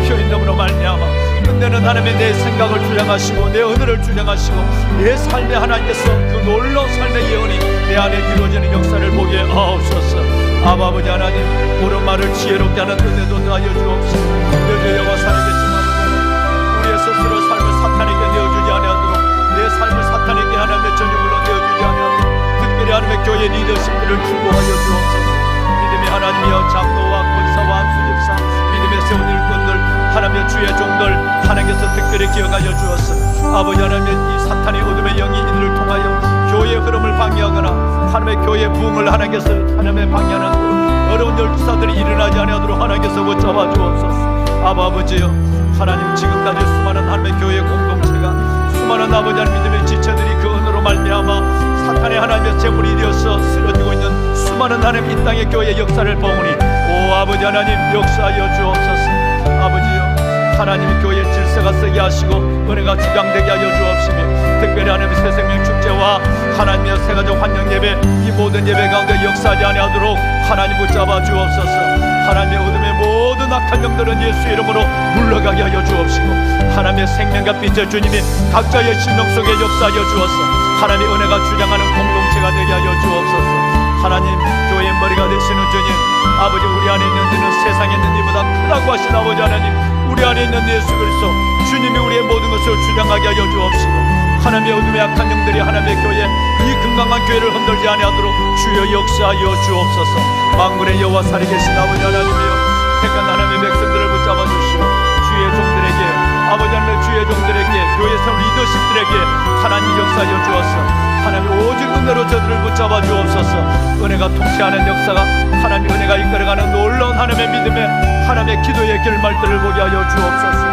표현됨으로 말미암아 끝내는 하나님의 내 생각을 주장하시고 내 언어를 주장하시고 내 삶에 하나님께서 그 놀라운 삶의 예언이 내 안에 이루어지는 역사를 보게 하옵소서. 아버지 하나님, 옳은 말을 지혜롭게 하는 은혜도 더하여 주옵소서. 여주 여호와 살아계신 아버지 하나님, 우리의 스스로 삶을 사탄에게 내어주지 아니하도록, 내 삶을 사탄에게 하나님의 전유물로 내어주지 아니하도록 특별히 하나님의 교회 리더십들을 축복하여 주옵소서. 믿음의 하나님이여, 장로와 권사와 안수집사, 믿음의 세운 일꾼들, 하나님의 주의 종들 하나님께서 특별히 기억하여 주었어. 아버지 하나님의 이 사탄의 어둠의 영이 이들을 통하여 교회의 흐름을 방해하거나 하나님의 교회의 부흥을 하나님께서 하나님의 방해하는 어려운 열두사들이 일어나지 아니하도록 하나님께서 붙잡아 주옵소서. 아버지여, 하나님 지금까지 수많은 하나님의 교회 공동체가, 수많은 아버지 하나님 믿음의 지체들이 그 은으로 말미암아 사탄의 하나님의 재물이 되어서 쓰러지고 있는 수많은 하나님 이 땅의 교회의 역사를 보오니, 오 아버지 하나님 역사하여 주옵소서. 아버지여, 하나님이 교회의 질서가 서게 하시고 은혜가 주장되게 하여 주옵시며, 특별히 하나님의 새 생명 축제와 하나님의 새가족 환영 예배, 이 모든 예배 가운데 역사하지 아니하도록 하나님 붙잡아 주옵소서. 하나님의 어둠의 모든 악한 영들은 예수 이름으로 물러가게 하여 주옵시고, 하나님의 생명과 빛의 주님이 각자의 심령 속에 역사하여 주옵소서. 하나님의 은혜가 주장하는 공동체 지체가 되게 하여 주옵소서. 하나님, 교회의 머리가 되시는 주님, 아버지, 우리 안에 있는 이는 세상에 있는 이보다 크다고 하신 아버지 하나님, 우리 안에 있는 예수 그리스도 주님이 우리의 모든 것을 주장하게 하여 주옵시고, 하나님의 어둠의 악한 영들이 하나님의 교회, 이 건강한 교회를 흔들지 아니하도록 주여 역사하여 주옵소서. 만군의 여호와 살아계신 아버지 하나님이여, 택한 하나님의 백성들을 붙잡아 주시고, 주의 종들에게, 아버지 하나님의 주의 종들에게, 교회 성 리더십들에게 하나님 역사하여 주옵소서. 하나님 오직 은혜로 저들을 붙잡아 주옵소서. 은혜가 통치하는 역사가, 하나님 은혜가 이끌어가는 놀라운 하나님의 믿음의, 하나님의 기도의 결말들을 보게 하여 주옵소서.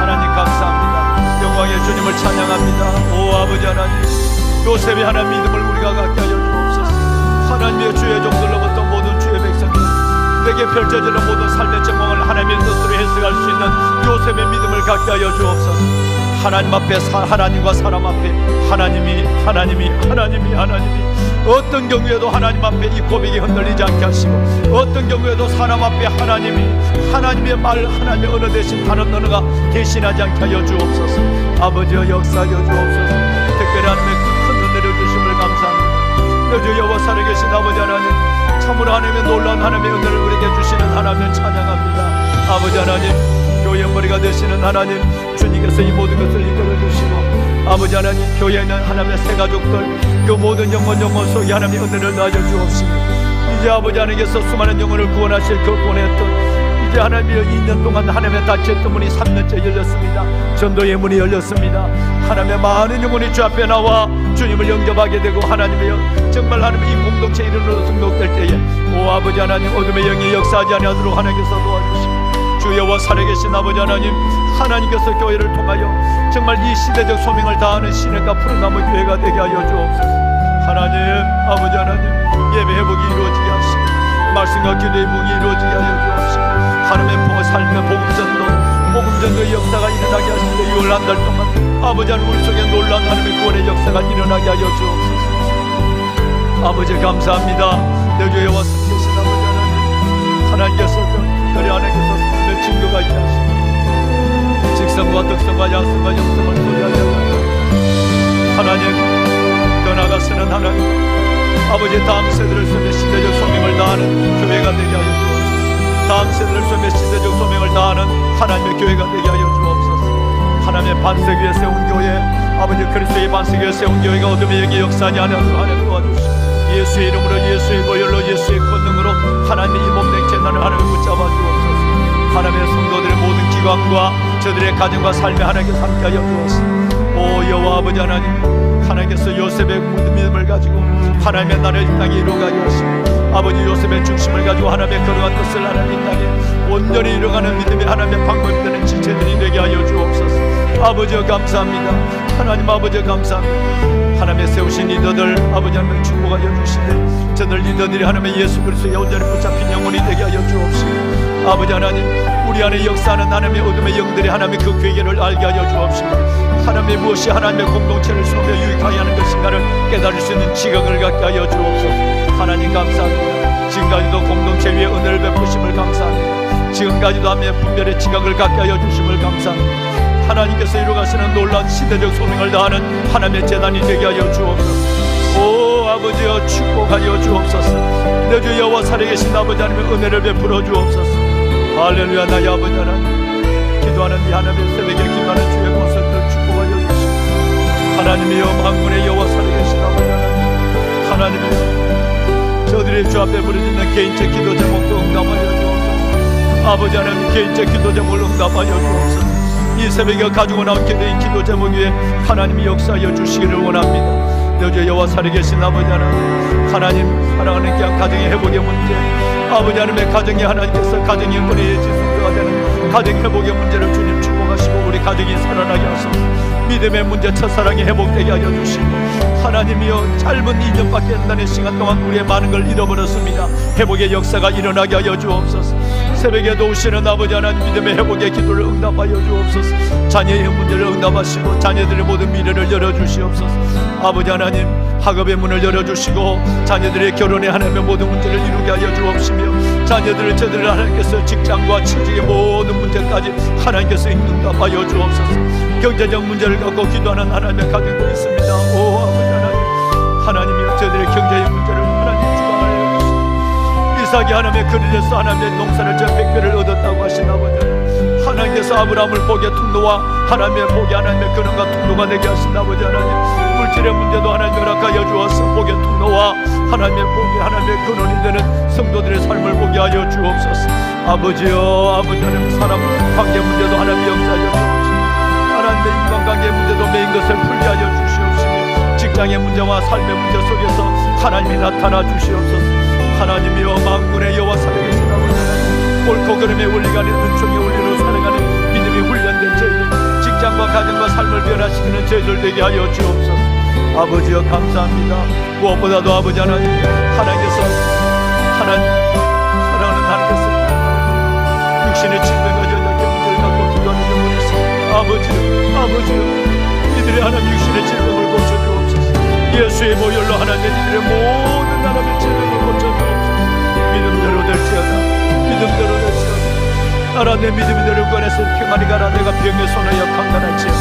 하나님 감사합니다. 영광의 주님을 찬양합니다. 오 아버지 하나님, 요셉의 하나님 믿음을 우리가 갖게 하여 주옵소서. 하나님의 주의 종들로부터 모든 주의 백성들 내게 펼쳐지는 모든 삶의 정황을 하나님의 뜻으로 해석할 수 있는 요셉의 믿음을 갖게 하여 주옵소서. 하나님 앞에 하나님과 사람 앞에 하나님이 어떤 경우에도 하나님 앞에 이 고백이 흔들리지 않게 하시고, 어떤 경우에도 사람 앞에 하나님의 말, 하나님의 언어 대신 다른 언어가 대신하지 않게 하여 주옵소서. 아버지여 역사하여 주옵소서. 특별히 하나님의 큰 은혜를 주심을 감사합니다. 여주 여호와 살아계신 아버지 하나님, 참으로 하나님의 놀라운 하나님의 은혜를 우리에게 주시는 하나님을 찬양합니다. 아버지 하나님, 교회의 머리가 되시는 하나님, 주님께서 이 모든 것을 이끌어 주시고, 아버지 하나님, 교회에 있는 하나님의 새 가족들, 그 모든 영혼 속에 하나님의 은혜를 나여 주옵시고, 이제 아버지 하나님께서 수많은 영혼을 구원하실 그 구원의 뜻, 이제 하나님의 2년 동안 하나님의 닫혔던 문이 3년째 열렸습니다. 전도의 문이 열렸습니다. 하나님의 많은 영혼이 주 앞에 나와 주님을 영접하게 되고, 하나님의 정말 하나님의 이 공동체 이름으로 등록될 때에 오 아버지 하나님, 어둠의 영이 역사하지 않도록 하나님께서 도와주시고, 주 여호와 살아계신 아버지 하나님, 하나님께서 교회를 통하여 정말 이 시대적 소명을 다하는 시냇가 푸른 나무 교회가 되게 하여 주옵소서. 하나님, 아버지 하나님, 예배 회복이 이루어지게 하시고, 말씀과 기도의 무기 이루어지게 하여 주옵시고, 하나님의 삶의 복음전도의 역사가 일어나게 하시고, 6월 한 달 동안 아버지 하나님 우리 속에 놀라운 하나님의 구원의 역사가 일어나게 하여 주옵소서. 아버지 감사합니다. 내 교회와 살아계신 아버지 하나님, 하나님께서 특별히 하나님께서 삶의 증거가 있게 하시고, 직성과 덕성과 양성과 영성을 소리하게 하여 하나님, 더 나아가서는 하나님 아버지 다음 세대를 섬에 시대적 소명을 다하는 교회가 되게 하여 주옵소서. 다음 세대를 섬에 시대적 소명을 다하는 하나님의 교회가 되게 하여 주옵소서. 하나님의 반석 위에 세운 교회, 아버지 그리스도의 반석 위에 세운 교회가 어둠의 영이 역사하지 않도록 하나님 도와주시고, 예수의 이름으로, 예수의 보혈로, 예수의 권능으로 하나님의 이 몸된 재난을 하나님 붙잡아 주옵소서. 하나님의 성도들의 모든 기관과 저들의 가정과 삶에 하나님께서 함께하여 주옵소서. 오 여호와 아버지 하나님, 하나님께서 요셉의 믿음을 가지고 하나님의 나라를 이 땅에 이루어가게 하시고, 아버지 요셉의 중심을 가지고 하나님의 거룩한 뜻을 하나님 이 땅에 온전히 이루어가는 믿음의 하나님의 방법이 되는 지체들이 되게 하여 주옵소서. 아버지여 감사합니다. 하나님 아버지여 감사합니다. 하나님의 세우신 리더들 아버지 하나님 축복하여 주시되, 저들 리더들이 하나님의 예수 그리스도의 온전히 붙잡힌 영혼이 되게 하여 주옵시고, 아버지 하나님 우리 안에 역사하는 하나님의 어둠의 영들이 하나님의 그 괴계를 알게 하여 주옵시고, 하나님의 무엇이 하나님의 공동체를 섬에 유익하게 하는 것인가를 깨달을 수 있는 지각을 갖게 하여 주옵소서. 하나님 감사합니다. 지금까지도 공동체 위에 은혜를 베푸심을 감사합니다. 지금까지도 하나님의 분별의 지각을 갖게 하여 주심을 감사합니다. 하나님께서 이루어가시는 놀라운 시대적 소명을 다하는 하나님의 재단이 되게 하여 주옵소서. 오 아버지여 축복하여 주옵소서. 내 주 여호와 살아계신 아버지 하나님의 은혜를 베풀어 주옵소서. 할렐루야. 나의 아버지 하나님, 기도하는 이 하나님의 새벽에 기도하는 주의 권속들 축복하여 주시고, 하나님이여 만군의 여호와 살아계신 아버지 하나님, 하나님이여 저들이 주 앞에 부르짖는 개인적 기도 제목도 응답하여 주옵소서. 아버지 하나님 개인적 기도 제목을 응답하여 주옵소서. 이 새벽에 가지고 나온 기도 제목 위에 하나님이 역사하여 주시기를 원합니다. 내 여호와 살아계신 아버지 하나님, 하나님 사랑하는 그냥 가정의 회복의 문제, 아버지 하나님의 가정에 하나님께서 가정의 뿌리의 지수가 되는 가정 회복의 문제를 주님 축복하시고, 우리 가정이 살아나게 하소서. 믿음의 문제 첫사랑이 회복되게 하여 주시고, 하나님이여 짧은 2년밖에 안 되는 시간 동안 우리의 많은 걸 잃어버렸습니다. 회복의 역사가 일어나게 하여 주옵소서. 새벽에도 오시는 아버지 하나님 믿음의 회복의 기도를 응답하여 주옵소서. 자녀의 문제를 응답하시고 자녀들의 모든 미래를 열어주시옵소서. 아버지 하나님 학업의 문을 열어주시고 자녀들의 결혼의 하나님의 모든 문제를 이루게 하여 주옵시며, 자녀들을 저들을 하나님께서 직장과 취직의 모든 문제까지 하나님께서 응답하여 주옵소서. 경제적 문제를 갖고 기도하는 하나님의 가정도 있습니다. 오 아버지 하나님, 하나님이여 저들의 이삭이 하나님의 그늘에서 하나님의 농사를 저 백배를 얻었다고 하신 아버지, 하나님께서 아브라함을 복의 통로와 하나님의 복이 하나님의 근원과 통로가 되게 하신 아버지 하나님, 물질의 문제도 하나님 허락하여 주어서 복의 통로와 하나님의 복이 하나님의 근원이 되는 성도들의 삶을 보게 하여 주옵소서. 아버지여, 아버지 하나님, 사람 관계 문제도 하나님 역사하여 주옵소서. 하나님의 인간관계 문제도 메인 것을 풀게 하여 주시옵시며, 직장의 문제와 삶의 문제 속에서 하나님이 나타나 주시옵소서. 하나님이여, 만군의 여호와 살아계신 아버지 하나님, 옳고 그름의 원리가 아닌 은총의 원리로 살아가는 믿음이 훈련된 저희, 직장과 가정과 삶을 변화시키는 저희들 되게 하여 주옵소서. 아버지여, 감사합니다. 무엇보다도 아버지 하나님, 하나님께서 하나님 사랑하는 하나님께서 육신의 질병과 연약의 문제를 갖고 기도하는 영혼이 있습니다. 아버지여, 이들의 하나님 육신의 질병을 고쳐주옵소서. 예수의 보혈로 하나님 이들의 모든 하나님의 질병을 고쳐주옵소서. 믿음대로 될지어다, 믿음대로 될지어다. 하나님의 믿음대로 꺼내서 평안히 가라. 내가 병의 손하여 강건할지어다.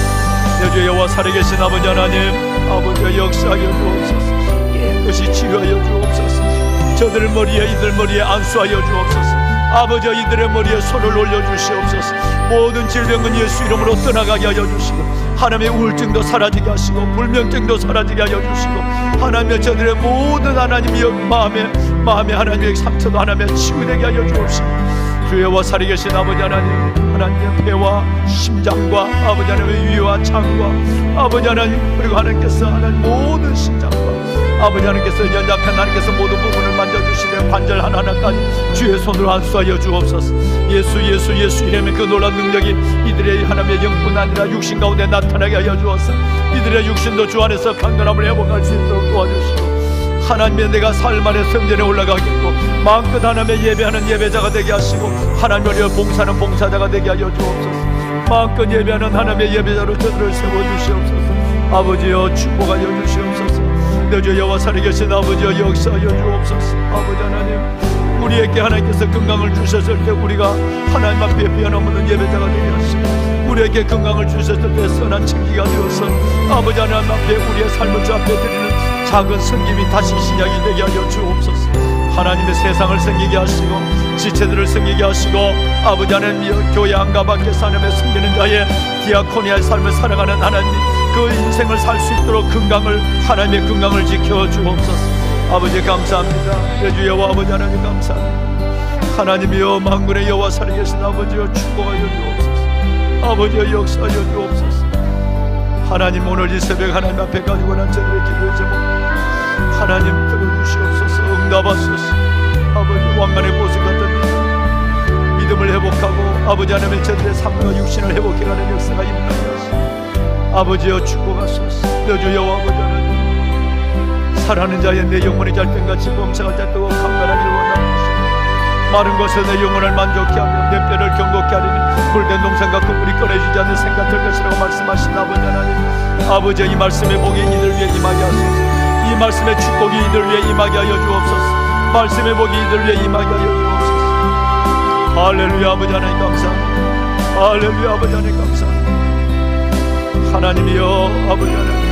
내 주 여호와 살아계신 아버지 하나님, 아버지여 역사하여 주옵소서. 깨끗이 치유하여 주옵소서. 저들 머리에 이들 머리에 안수하여 주옵소서. 아버지여, 이들의 머리에 손을 올려주시옵소서. 모든 질병은 예수 이름으로 떠나가게 하여 주시고, 하나님의 우울증도 사라지게 하시고, 불면증도 사라지게 하여 주시고, 하나님의 저들의 모든 하나님의 마음에 하나님의 상처도 하나님의 치유되게 하여 주옵시고, 주여와 살아계신 아버지 하나님, 하나님의 폐와 심장과 아버지 하나님의 위와 창과 아버지 하나님, 그리고 하나님께서 하나님 모든 심장과 아버지 하나님께서 연약한 하나님께서 모든 부분을 만져주시되 관절 하나하나까지 주의 손으로 안수하여 주옵소서. 예수 이름의 그 놀라운 능력이 이들의 하나님의 영뿐 아니라 육신 가운데 나타나게 하여 주옵소서. 이들의 육신도 주 안에서 강건함을 회복할 수 있도록 도와주시고, 하나님의 내가 삶 안에 성전에 올라가겠고 마음껏 하나님의 예배하는 예배자가 되게 하시고, 하나님을 위해 봉사하는 봉사자가 되게 하여 주옵소서. 마음껏 예배하는 하나님의 예배자로 저들을 세워주시옵소서. 아버지여, 축복하여 주시옵소서. 내 주 여호와 살아계신 아버지여, 역사하여 주옵소서. 아버지 하나님, 우리에게 하나님께서 건강을 주셨을 때 우리가 하나님 앞에 변함없는 예배자가 되게 하시고, 우리에게 건강을 주셨을 때 선한 증기가 되어서 아버지 하나님 앞에 우리의 삶을 주 앞에 드리는 작은 섬김이 다시 시작이 되게 하여 주옵소서. 하나님의 세상을 섬기게 하시고 지체들을 섬기게 하시고, 아버지 하나님, 교회 안과 밖에서 하나님의 섬기는 자의 디아코니아의 삶을 살아가는 하나님, 그 인생을 살 수 있도록 하나님의 건강을 지켜 주옵소서. 아버지 감사합니다. 내 주 여호와 아버지 하나님 감사합니다. 하나님이여, 만군의 여호와 살아계신 아버지여, 축복하여 주옵소서. 아버지여, 역사하여 주옵소서. 하나님, 오늘 이 새벽 하나님 앞에 가지고 난 저들의 기도의 제목 하나님 들어주시옵소서. 응답하소서. 아버지, 왕관의 보석 같은 믿음을 회복하고 아버지 하나님의 저들의 삶과 육신을 회복해가는 역사가 임하게 하시고, 아버지여 축복하소서. 내 주 여호와 아버지 하나님, 살아가는 자의 내 영혼이 잘pen같이 범사가 잘되고 강건하기를 원하옵소서. 마른 것에 내 영혼을 만족케 하며 내 뼈를 경고케 하리니 물된 동산과 그물이 꺼내지지 않는 생각 될 것이라고 말씀하신 아버지 하나님, 아버지여, 이 말씀의 복이 이들 위해 임하게 하소서. 이 말씀의 축복이 이들 위해 임하게 하여 주옵소서. 말씀의 복이 이들 위해 임하게 하여 주옵소서. 할렐루야. 아버지 하나님 감사합니다. 할렐루야. 아버지 하나님 감사합니다. 하나님이여, 아버지 하나님,